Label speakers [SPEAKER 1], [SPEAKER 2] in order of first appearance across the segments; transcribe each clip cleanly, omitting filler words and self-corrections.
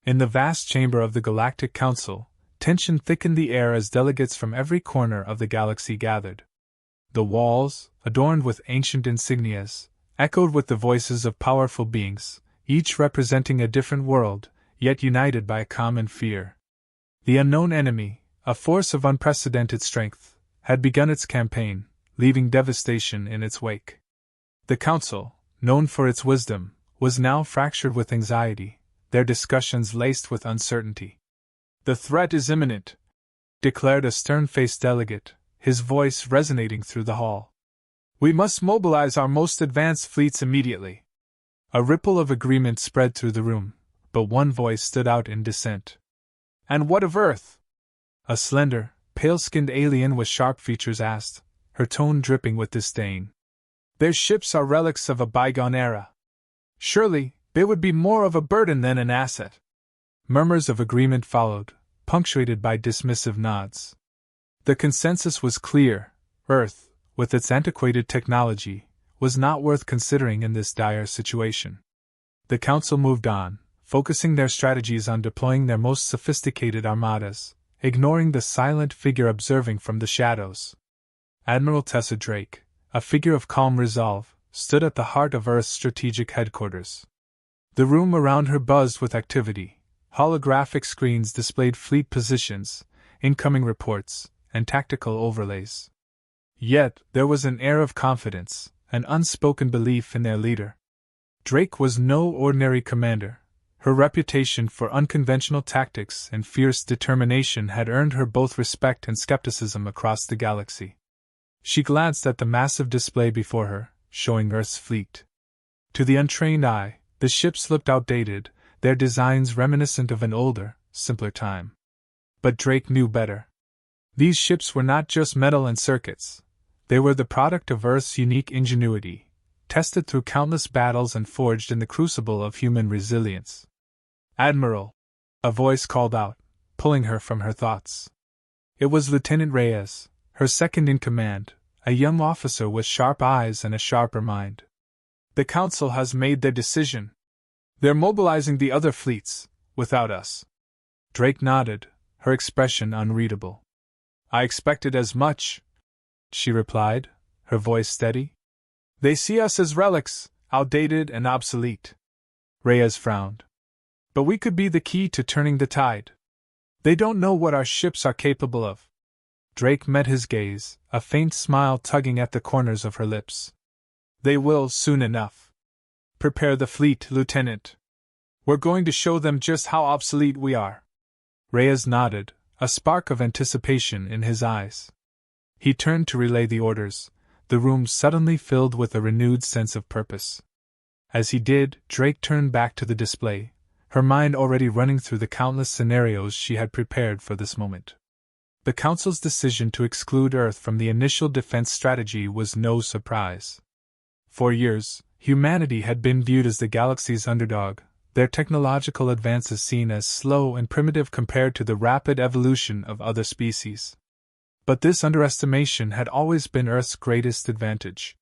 [SPEAKER 1] In the vast chamber of the Galactic Council, tension thickened the air as delegates from every corner of the galaxy gathered. The walls, adorned with ancient insignias, echoed with the voices of powerful beings, each representing a different world, yet united by a common fear. The unknown enemy, a force of unprecedented strength, had begun its campaign, leaving devastation in its wake. The Council, known for its wisdom, was now fractured with anxiety, their discussions laced with uncertainty. "The threat is imminent," declared a stern-faced delegate, his voice resonating through the hall. "We must mobilize our most advanced fleets immediately." A ripple of agreement spread through the room, but one voice stood out in dissent. "And what of Earth?" A slender, pale-skinned alien with sharp features asked, her tone dripping with disdain. "Their ships are relics of a bygone era. Surely, they would be more of a burden than an asset." Murmurs of agreement followed, punctuated by dismissive nods. The consensus was clear: Earth, with its antiquated technology, was not worth considering in this dire situation. The Council moved on, focusing their strategies on deploying their most sophisticated armadas, ignoring the silent figure observing from the shadows. Admiral Tessa Drake, a figure of calm resolve, stood at the heart of Earth's strategic headquarters. The room around her buzzed with activity. Holographic screens displayed fleet positions, incoming reports, and tactical overlays. Yet, there was an air of confidence, an unspoken belief in their leader. Drake was no ordinary commander. Her reputation for unconventional tactics and fierce determination had earned her both respect and skepticism across the galaxy. She glanced at the massive display before her, showing Earth's fleet. To the untrained eye, the ships looked outdated, their designs reminiscent of an older, simpler time. But Drake knew better. These ships were not just metal and circuits. They were the product of Earth's unique ingenuity, tested through countless battles and forged in the crucible of human resilience. "Admiral," a voice called out, pulling her from her thoughts. It was Lieutenant Reyes, her second in command, a young officer with sharp eyes and a sharper mind. "The Council has made their decision. They're mobilizing the other fleets, without us." Drake nodded, her expression unreadable. "I expected as much," she replied, her voice steady. "They see us as relics, outdated and obsolete." Reyes frowned. "But we could be the key to turning the tide. They don't know what our ships are capable of." Drake met his gaze, a faint smile tugging at the corners of her lips. "They will soon enough. Prepare the fleet, Lieutenant. We're going to show them just how obsolete we are." Reyes nodded, a spark of anticipation in his eyes. He turned to relay the orders, the room suddenly filled with a renewed sense of purpose. As he did, Drake turned back to the display, her mind already running through the countless scenarios she had prepared for this moment. The Council's decision to exclude Earth from the initial defense strategy was no surprise. For years, humanity had been viewed as the galaxy's underdog, their technological advances seen as slow and primitive compared to the rapid evolution of other species. But this underestimation had always been Earth's greatest advantage.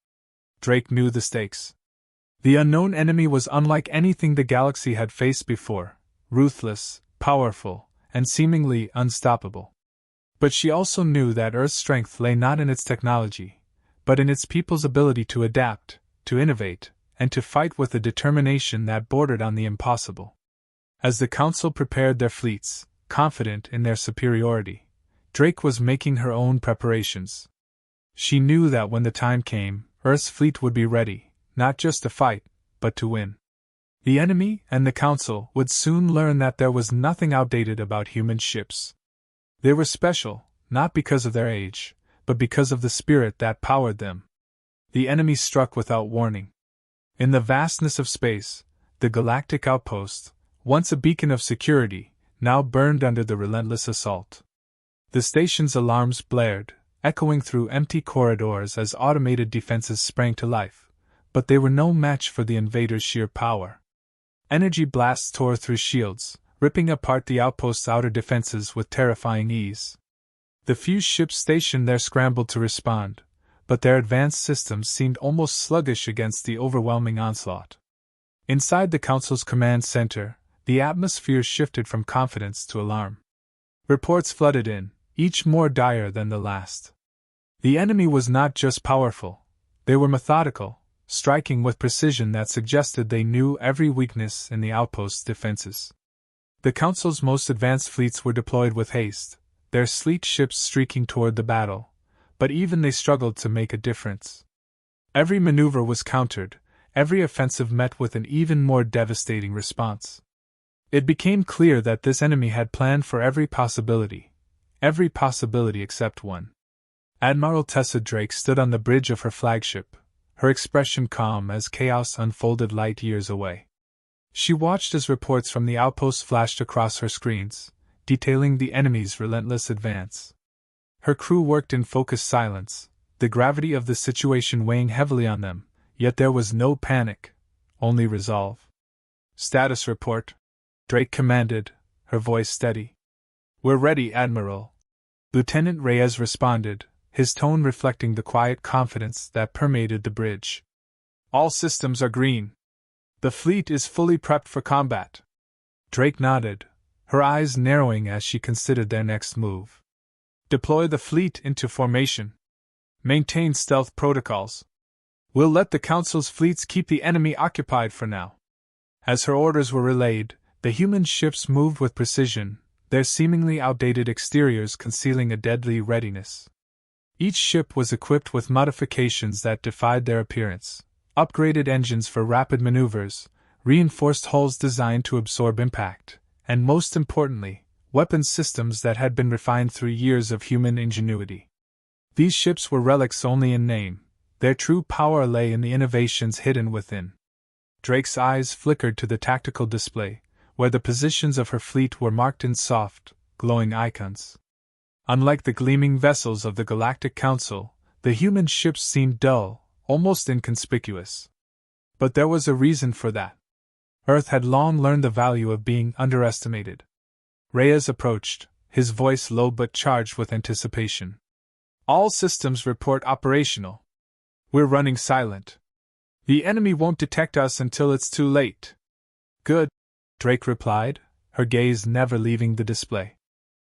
[SPEAKER 1] Drake knew the stakes. The unknown enemy was unlike anything the galaxy had faced before, ruthless, powerful, and seemingly unstoppable. But she also knew that Earth's strength lay not in its technology, but in its people's ability to adapt, to innovate, and to fight with a determination that bordered on the impossible. As the Council prepared their fleets, confident in their superiority, Drake was making her own preparations. She knew that when the time came, Earth's fleet would be ready, not just to fight, but to win. The enemy and the Council would soon learn that there was nothing outdated about human ships. They were special, not because of their age, but because of the spirit that powered them. The enemy struck without warning. In the vastness of space, the galactic outpost, once a beacon of security, now burned under the relentless assault. The station's alarms blared, echoing through empty corridors as automated defenses sprang to life, but they were no match for the invaders' sheer power. Energy blasts tore through shields, ripping apart the outpost's outer defenses with terrifying ease. The few ships stationed there scrambled to respond, but their advanced systems seemed almost sluggish against the overwhelming onslaught. Inside the Council's command center, the atmosphere shifted from confidence to alarm. Reports flooded in, each more dire than the last. The enemy was not just powerful, they were methodical, striking with precision that suggested they knew every weakness in the outpost's defenses. The Council's most advanced fleets were deployed with haste, their sleek ships streaking toward the battle, but even they struggled to make a difference. Every maneuver was countered, every offensive met with an even more devastating response. It became clear that this enemy had planned for every possibility except one. Admiral Tessa Drake stood on the bridge of her flagship, her expression calm as chaos unfolded light years away. She watched as reports from the outpost flashed across her screens, detailing the enemy's relentless advance. Her crew worked in focused silence, the gravity of the situation weighing heavily on them, yet there was no panic, only resolve. "Status report," Drake commanded, her voice steady. "We're ready, Admiral," Lieutenant Reyes responded, his tone reflecting the quiet confidence that permeated the bridge. "All systems are green. The fleet is fully prepped for combat." Drake nodded, her eyes narrowing as she considered their next move. "Deploy the fleet into formation. Maintain stealth protocols. We'll let the Council's fleets keep the enemy occupied for now." As her orders were relayed, the human ships moved with precision, their seemingly outdated exteriors concealing a deadly readiness. Each ship was equipped with modifications that defied their appearance: upgraded engines for rapid maneuvers, reinforced hulls designed to absorb impact, and most importantly, weapons systems that had been refined through years of human ingenuity. These ships were relics only in name, their true power lay in the innovations hidden within. Drake's eyes flickered to the tactical display, where the positions of her fleet were marked in soft, glowing icons. Unlike the gleaming vessels of the Galactic Council, the human ships seemed dull, almost inconspicuous. But there was a reason for that. Earth had long learned the value of being underestimated. Reyes approached, his voice low but charged with anticipation. "All systems report operational. We're running silent. The enemy won't detect us until it's too late." "Good," Drake replied, her gaze never leaving the display.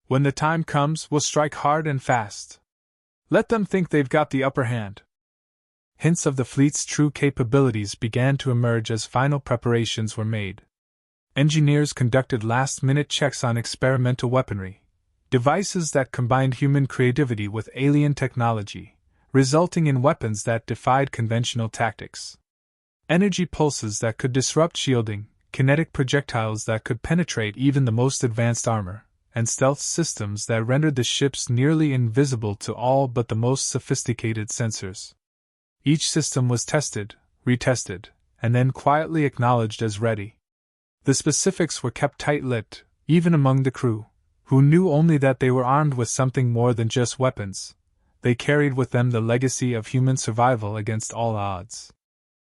[SPEAKER 1] "When the time comes, we'll strike hard and fast. Let them think they've got the upper hand." Hints of the fleet's true capabilities began to emerge as final preparations were made. Engineers conducted last-minute checks on experimental weaponry, devices that combined human creativity with alien technology, resulting in weapons that defied conventional tactics. Energy pulses that could disrupt shielding, kinetic projectiles that could penetrate even the most advanced armor, and stealth systems that rendered the ships nearly invisible to all but the most sophisticated sensors. Each system was tested, retested, and then quietly acknowledged as ready. The specifics were kept tight-lipped, even among the crew, who knew only that they were armed with something more than just weapons. They carried with them the legacy of human survival against all odds.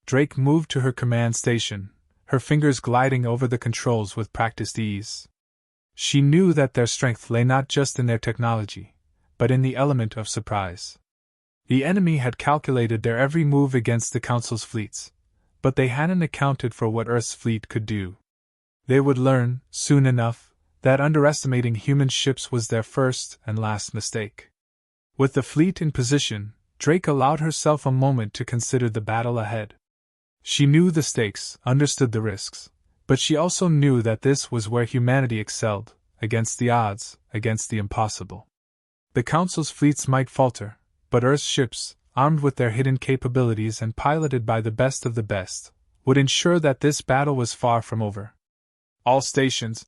[SPEAKER 1] Drake moved to her command station, her fingers gliding over the controls with practiced ease. She knew that their strength lay not just in their technology, but in the element of surprise. The enemy had calculated their every move against the Council's fleets, but they hadn't accounted for what Earth's fleet could do. They would learn, soon enough, that underestimating human ships was their first and last mistake. With the fleet in position, Drake allowed herself a moment to consider the battle ahead. She knew the stakes, understood the risks, but she also knew that this was where humanity excelled, against the odds, against the impossible. The Council's fleets might falter, but Earth's ships, armed with their hidden capabilities and piloted by the best of the best, would ensure that this battle was far from over. "All stations,"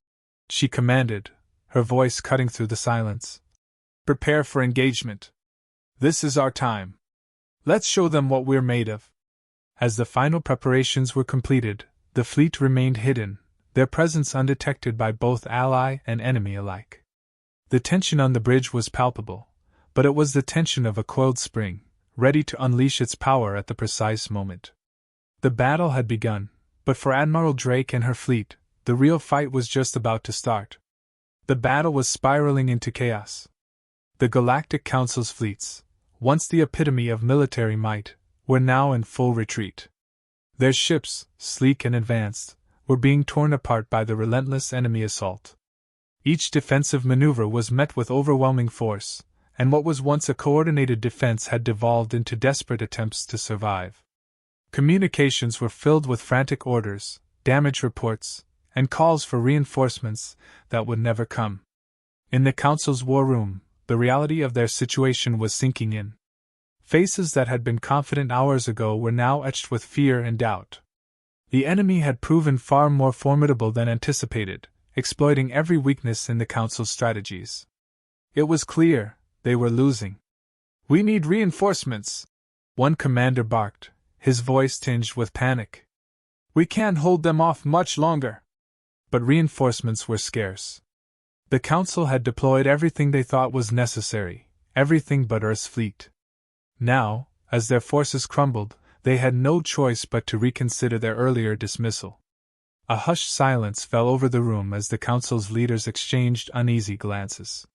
[SPEAKER 1] she commanded, her voice cutting through the silence. "Prepare for engagement. This is our time. Let's show them what we're made of." As the final preparations were completed, the fleet remained hidden, their presence undetected by both ally and enemy alike. The tension on the bridge was palpable, but it was the tension of a coiled spring, ready to unleash its power at the precise moment. The battle had begun, but for Admiral Drake and her fleet, the real fight was just about to start. The battle was spiraling into chaos. The Galactic Council's fleets, once the epitome of military might, were now in full retreat. Their ships, sleek and advanced, were being torn apart by the relentless enemy assault. Each defensive maneuver was met with overwhelming force, and what was once a coordinated defense had devolved into desperate attempts to survive. Communications were filled with frantic orders, damage reports, and calls for reinforcements that would never come. In the Council's war room, the reality of their situation was sinking in. Faces that had been confident hours ago were now etched with fear and doubt. The enemy had proven far more formidable than anticipated, exploiting every weakness in the Council's strategies. It was clear they were losing. "We need reinforcements," one commander barked, his voice tinged with panic. "We can't hold them off much longer." But reinforcements were scarce. The Council had deployed everything they thought was necessary, everything but Earth's fleet. Now, as their forces crumbled, they had no choice but to reconsider their earlier dismissal. A hushed silence fell over the room as the Council's leaders exchanged uneasy glances.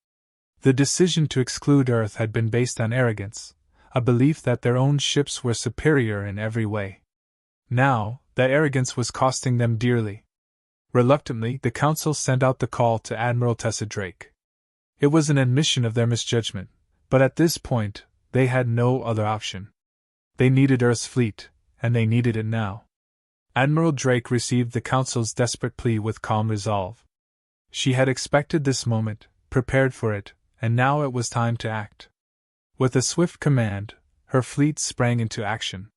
[SPEAKER 1] The decision to exclude Earth had been based on arrogance, a belief that their own ships were superior in every way. Now, that arrogance was costing them dearly. Reluctantly, the Council sent out the call to Admiral Tessa Drake. It was an admission of their misjudgment, but at this point, they had no other option. They needed Earth's fleet, and they needed it now. Admiral Drake received the Council's desperate plea with calm resolve. She had expected this moment, prepared for it, and now it was time to act. With a swift command, her fleet sprang into action.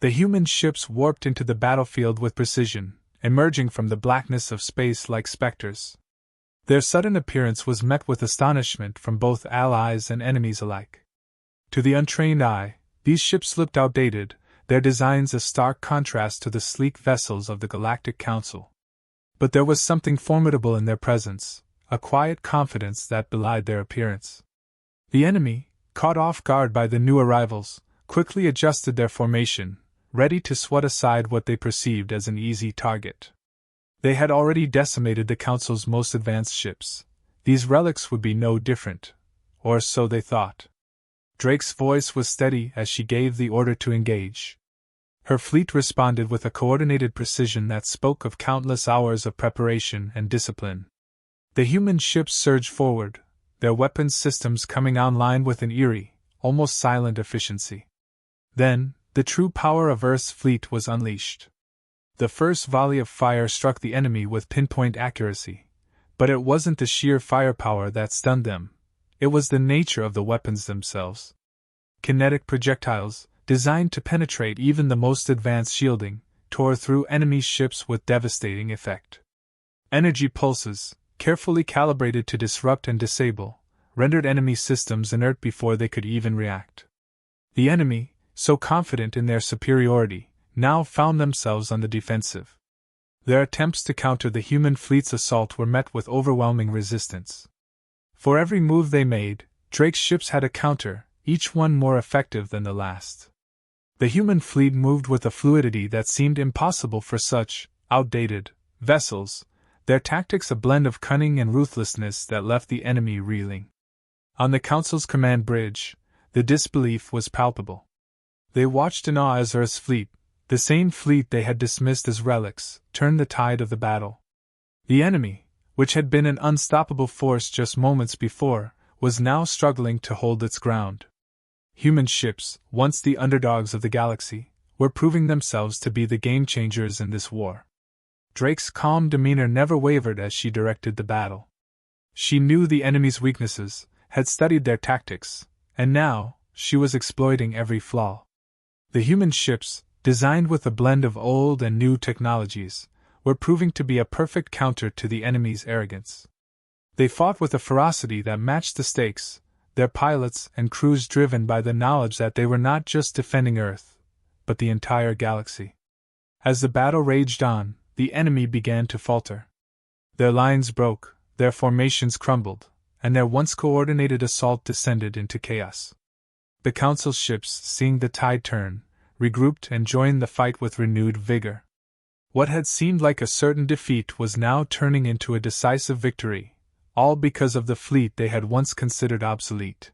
[SPEAKER 1] The human ships warped into the battlefield with precision, emerging from the blackness of space like specters. Their sudden appearance was met with astonishment from both allies and enemies alike. To the untrained eye, these ships looked outdated, their designs a stark contrast to the sleek vessels of the Galactic Council. But there was something formidable in their presence, a quiet confidence that belied their appearance. The enemy, caught off guard by the new arrivals, quickly adjusted their formation, ready to swat aside what they perceived as an easy target. They had already decimated the Council's most advanced ships. These relics would be no different, or so they thought. Drake's voice was steady as she gave the order to engage. Her fleet responded with a coordinated precision that spoke of countless hours of preparation and discipline. The human ships surged forward, their weapons systems coming online with an eerie, almost silent efficiency. Then, the true power of Earth's fleet was unleashed. The first volley of fire struck the enemy with pinpoint accuracy, but it wasn't the sheer firepower that stunned them, it was the nature of the weapons themselves. Kinetic projectiles, designed to penetrate even the most advanced shielding, tore through enemy ships with devastating effect. Energy pulses, carefully calibrated to disrupt and disable, rendered enemy systems inert before they could even react. The enemy, so confident in their superiority, now found themselves on the defensive. Their attempts to counter the human fleet's assault were met with overwhelming resistance. For every move they made, Drake's ships had a counter, each one more effective than the last. The human fleet moved with a fluidity that seemed impossible for such outdated vessels, their tactics a blend of cunning and ruthlessness that left the enemy reeling. On the Council's command bridge, the disbelief was palpable. They watched in awe as Earth's fleet, the same fleet they had dismissed as relics, turned the tide of the battle. The enemy, which had been an unstoppable force just moments before, was now struggling to hold its ground. Human ships, once the underdogs of the galaxy, were proving themselves to be the game-changers in this war. Drake's calm demeanor never wavered as she directed the battle. She knew the enemy's weaknesses, had studied their tactics, and now, she was exploiting every flaw. The human ships, designed with a blend of old and new technologies, were proving to be a perfect counter to the enemy's arrogance. They fought with a ferocity that matched the stakes, their pilots and crews driven by the knowledge that they were not just defending Earth, but the entire galaxy. As the battle raged on, the enemy began to falter. Their lines broke, their formations crumbled, and their once coordinated assault descended into chaos. The Council's ships, seeing the tide turn, regrouped and joined the fight with renewed vigor. What had seemed like a certain defeat was now turning into a decisive victory, all because of the fleet they had once considered obsolete.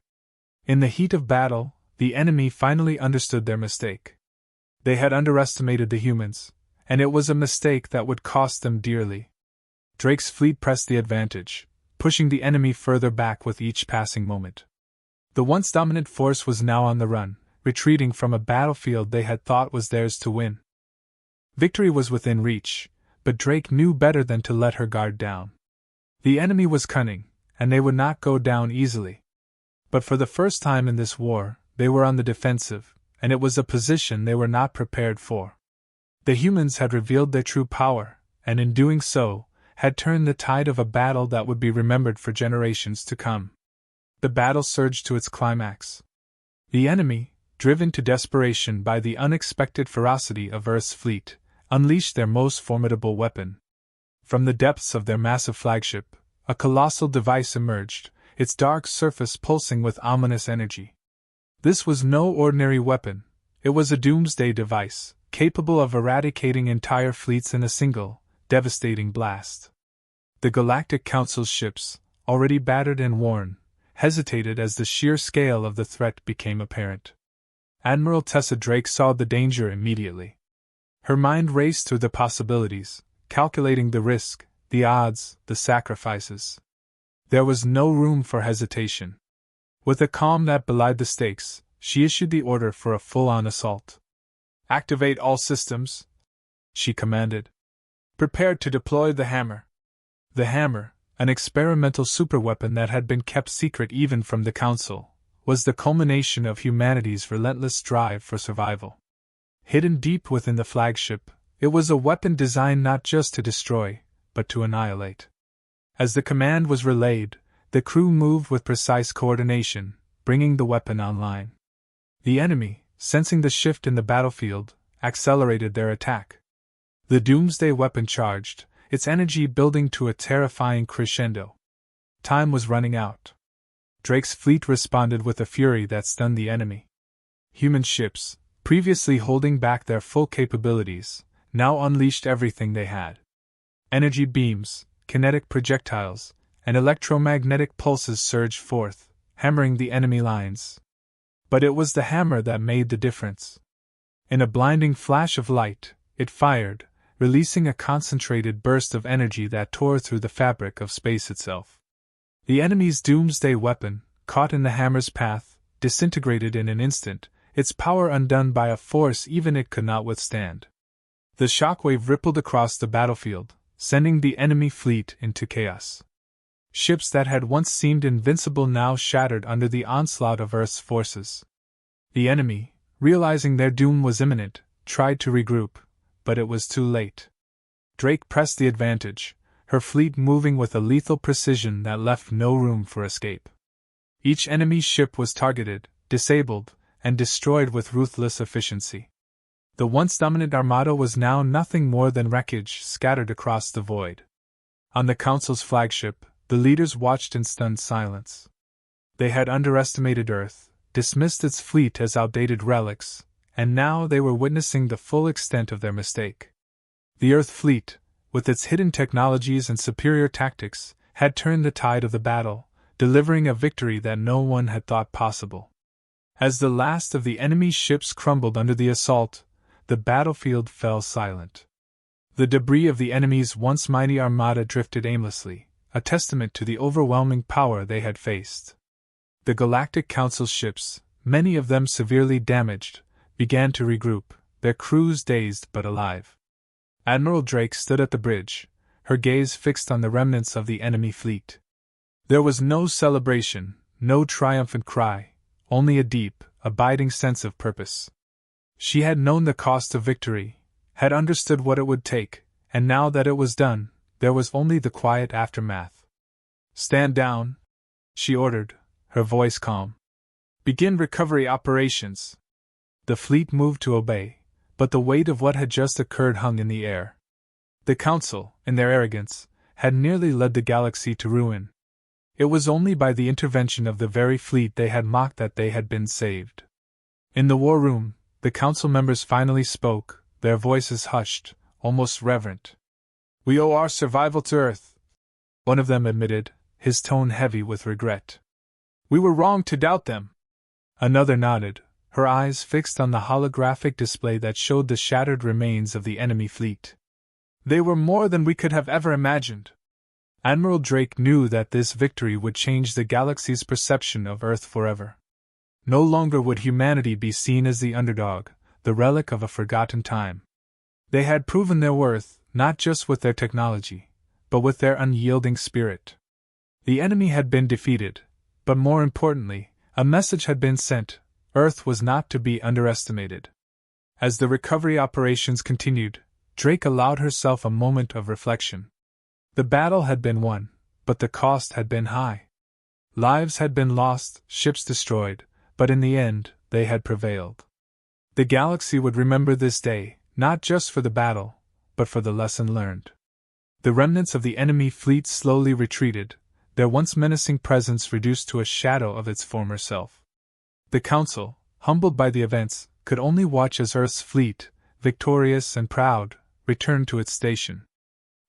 [SPEAKER 1] In the heat of battle, the enemy finally understood their mistake. They had underestimated the humans, and it was a mistake that would cost them dearly. Drake's fleet pressed the advantage, pushing the enemy further back with each passing moment. The once dominant force was now on the run, retreating from a battlefield they had thought was theirs to win. Victory was within reach, but Drake knew better than to let her guard down. The enemy was cunning, and they would not go down easily. But for the first time in this war, they were on the defensive, and it was a position they were not prepared for. The humans had revealed their true power, and in doing so, had turned the tide of a battle that would be remembered for generations to come. The battle surged to its climax. The enemy, driven to desperation by the unexpected ferocity of Earth's fleet, unleashed their most formidable weapon. From the depths of their massive flagship, a colossal device emerged, its dark surface pulsing with ominous energy. This was no ordinary weapon, it was a doomsday device, capable of eradicating entire fleets in a single, devastating blast. The Galactic Council's ships, already battered and worn, hesitated as the sheer scale of the threat became apparent. Admiral Tessa Drake saw the danger immediately. Her mind raced through the possibilities, calculating the risk, the odds, the sacrifices. There was no room for hesitation. With a calm that belied the stakes, she issued the order for a full-on assault. "Activate all systems," she commanded. "Prepare to deploy the hammer." The hammer, an experimental superweapon that had been kept secret even from the Council, was the culmination of humanity's relentless drive for survival. Hidden deep within the flagship, it was a weapon designed not just to destroy, but to annihilate. As the command was relayed, the crew moved with precise coordination, bringing the weapon online. The enemy, sensing the shift in the battlefield, accelerated their attack. The doomsday weapon charged, its energy building to a terrifying crescendo. Time was running out. Drake's fleet responded with a fury that stunned the enemy. Human ships, previously holding back their full capabilities, now unleashed everything they had. Energy beams, kinetic projectiles, and electromagnetic pulses surged forth, hammering the enemy lines. But it was the hammer that made the difference. In a blinding flash of light, it fired, releasing a concentrated burst of energy that tore through the fabric of space itself. The enemy's doomsday weapon, caught in the hammer's path, disintegrated in an instant, its power undone by a force even it could not withstand. The shockwave rippled across the battlefield, sending the enemy fleet into chaos. Ships that had once seemed invincible now shattered under the onslaught of Earth's forces. The enemy, realizing their doom was imminent, tried to regroup, but it was too late. Drake pressed the advantage, her fleet moving with a lethal precision that left no room for escape. Each enemy ship was targeted, disabled, and destroyed with ruthless efficiency. The once dominant armada was now nothing more than wreckage scattered across the void. On the Council's flagship, the leaders watched in stunned silence. They had underestimated Earth, dismissed its fleet as outdated relics, and now they were witnessing the full extent of their mistake. The Earth fleet, with its hidden technologies and superior tactics, had turned the tide of the battle, delivering a victory that no one had thought possible. As the last of the enemy's ships crumbled under the assault, the battlefield fell silent. The debris of the enemy's once mighty armada drifted aimlessly, a testament to the overwhelming power they had faced. The Galactic Council's ships, many of them severely damaged, began to regroup, their crews dazed but alive. Admiral Drake stood at the bridge, her gaze fixed on the remnants of the enemy fleet. There was no celebration, no triumphant cry, only a deep, abiding sense of purpose. She had known the cost of victory, had understood what it would take, and now that it was done, there was only the quiet aftermath. "Stand down," she ordered, her voice calm. "Begin recovery operations." The fleet moved to obey, but the weight of what had just occurred hung in the air. The Council, in their arrogance, had nearly led the galaxy to ruin. It was only by the intervention of the very fleet they had mocked that they had been saved. In the war room, the Council members finally spoke, their voices hushed, almost reverent. "We owe our survival to Earth," one of them admitted, his tone heavy with regret. "We were wrong to doubt them." Another nodded, her eyes fixed on the holographic display that showed the shattered remains of the enemy fleet. They were more than we could have ever imagined. Admiral Drake knew that this victory would change the galaxy's perception of Earth forever. No longer would humanity be seen as the underdog, the relic of a forgotten time. They had proven their worth, not just with their technology, but with their unyielding spirit. The enemy had been defeated, but more importantly, a message had been sent: Earth was not to be underestimated. As the recovery operations continued, Drake allowed herself a moment of reflection. The battle had been won, but the cost had been high. Lives had been lost, ships destroyed, but in the end, they had prevailed. The galaxy would remember this day, not just for the battle, but for the lesson learned. The remnants of the enemy fleet slowly retreated, their once menacing presence reduced to a shadow of its former self. The Council, humbled by the events, could only watch as Earth's fleet, victorious and proud, returned to its station.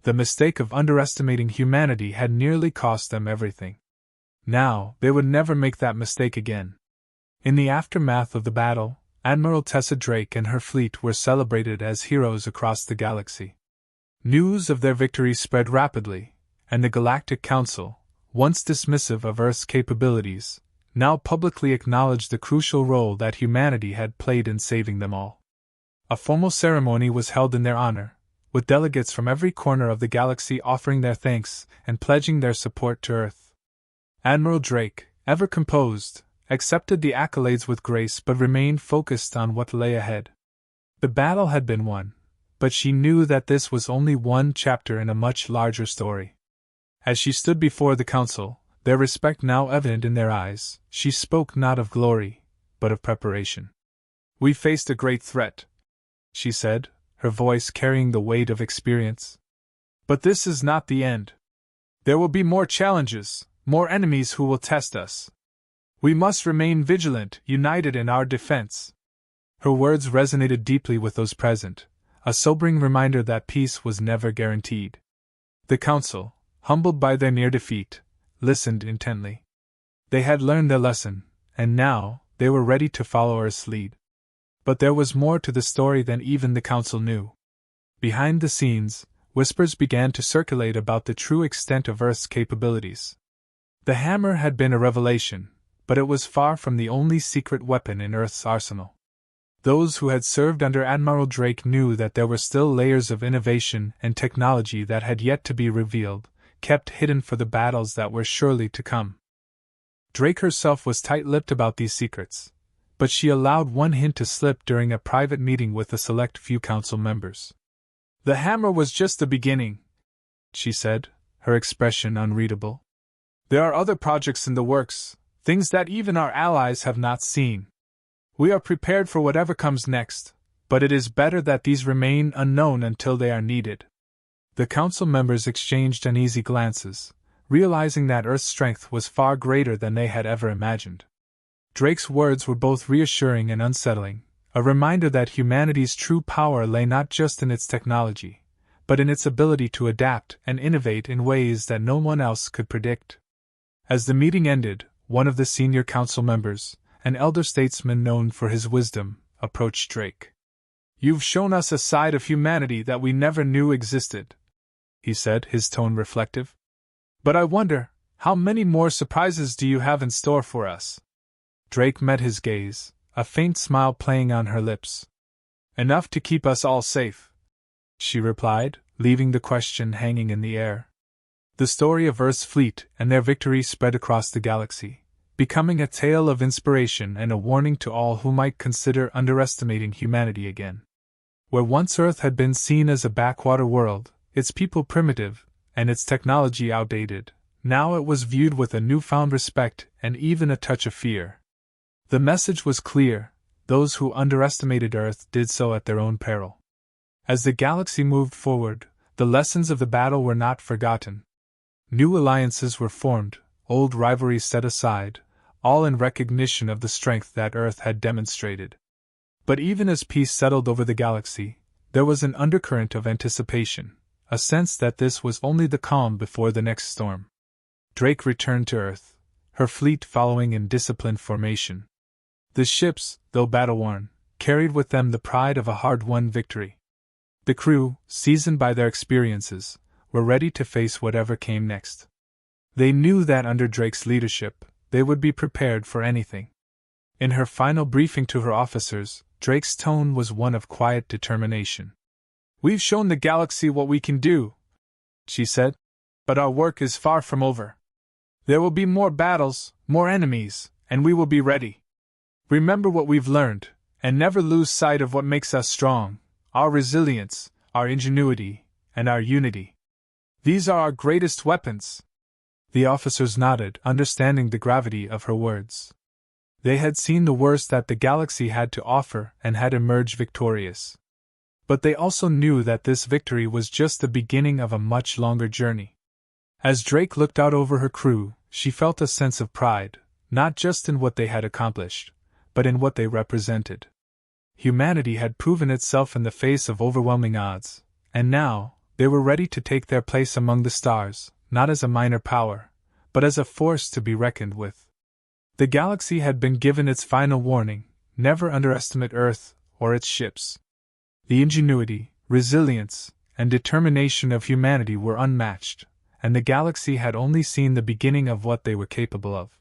[SPEAKER 1] The mistake of underestimating humanity had nearly cost them everything. Now, they would never make that mistake again. In the aftermath of the battle, Admiral Tessa Drake and her fleet were celebrated as heroes across the galaxy. News of their victory spread rapidly, and the Galactic Council, once dismissive of Earth's capabilities, now publicly acknowledged the crucial role that humanity had played in saving them all. A formal ceremony was held in their honor, with delegates from every corner of the galaxy offering their thanks and pledging their support to Earth. Admiral Drake, ever composed, accepted the accolades with grace but remained focused on what lay ahead. The battle had been won, but she knew that this was only one chapter in a much larger story. As she stood before the council, their respect now evident in their eyes, she spoke not of glory, but of preparation. "We faced a great threat," she said, her voice carrying the weight of experience. "But this is not the end. There will be more challenges, more enemies who will test us. We must remain vigilant, united in our defense." Her words resonated deeply with those present, a sobering reminder that peace was never guaranteed. The council, humbled by their near defeat, listened intently. They had learned their lesson, and now they were ready to follow Earth's lead. But there was more to the story than even the council knew. Behind the scenes, whispers began to circulate about the true extent of Earth's capabilities. The hammer had been a revelation, but it was far from the only secret weapon in Earth's arsenal. Those who had served under Admiral Drake knew that there were still layers of innovation and technology that had yet to be revealed, kept hidden for the battles that were surely to come. Drake herself was tight-lipped about these secrets, but she allowed one hint to slip during a private meeting with a select few council members. "The hammer was just the beginning," she said, her expression unreadable. "There are other projects in the works, things that even our allies have not seen. We are prepared for whatever comes next, but it is better that these remain unknown until they are needed." The council members exchanged uneasy glances, realizing that Earth's strength was far greater than they had ever imagined. Drake's words were both reassuring and unsettling, a reminder that humanity's true power lay not just in its technology, but in its ability to adapt and innovate in ways that no one else could predict. As the meeting ended, one of the senior council members, an elder statesman known for his wisdom, approached Drake. "You've shown us a side of humanity that we never knew existed," he said, his tone reflective. "But I wonder, how many more surprises do you have in store for us?" Drake met his gaze, a faint smile playing on her lips. "Enough to keep us all safe," she replied, leaving the question hanging in the air. The story of Earth's fleet and their victory spread across the galaxy, becoming a tale of inspiration and a warning to all who might consider underestimating humanity again. Where once Earth had been seen as a backwater world, its people primitive, and its technology outdated, now it was viewed with a newfound respect and even a touch of fear. The message was clear: those who underestimated Earth did so at their own peril. As the galaxy moved forward, the lessons of the battle were not forgotten. New alliances were formed, old rivalries set aside, all in recognition of the strength that Earth had demonstrated. But even as peace settled over the galaxy, there was an undercurrent of anticipation, a sense that this was only the calm before the next storm. Drake returned to Earth, her fleet following in disciplined formation. The ships, though battle-worn, carried with them the pride of a hard-won victory. The crew, seasoned by their experiences, were ready to face whatever came next. They knew that under Drake's leadership, they would be prepared for anything. In her final briefing to her officers, Drake's tone was one of quiet determination. "We've shown the galaxy what we can do," she said, "but our work is far from over. There will be more battles, more enemies, and we will be ready. Remember what we've learned, and never lose sight of what makes us strong, our resilience, our ingenuity, and our unity. These are our greatest weapons." The officers nodded, understanding the gravity of her words. They had seen the worst that the galaxy had to offer and had emerged victorious. But they also knew that this victory was just the beginning of a much longer journey. As Drake looked out over her crew, she felt a sense of pride, not just in what they had accomplished, but in what they represented. Humanity had proven itself in the face of overwhelming odds, and now, they were ready to take their place among the stars, not as a minor power, but as a force to be reckoned with. The galaxy had been given its final warning: never underestimate Earth or its ships. The ingenuity, resilience, and determination of humanity were unmatched, and the galaxy had only seen the beginning of what they were capable of.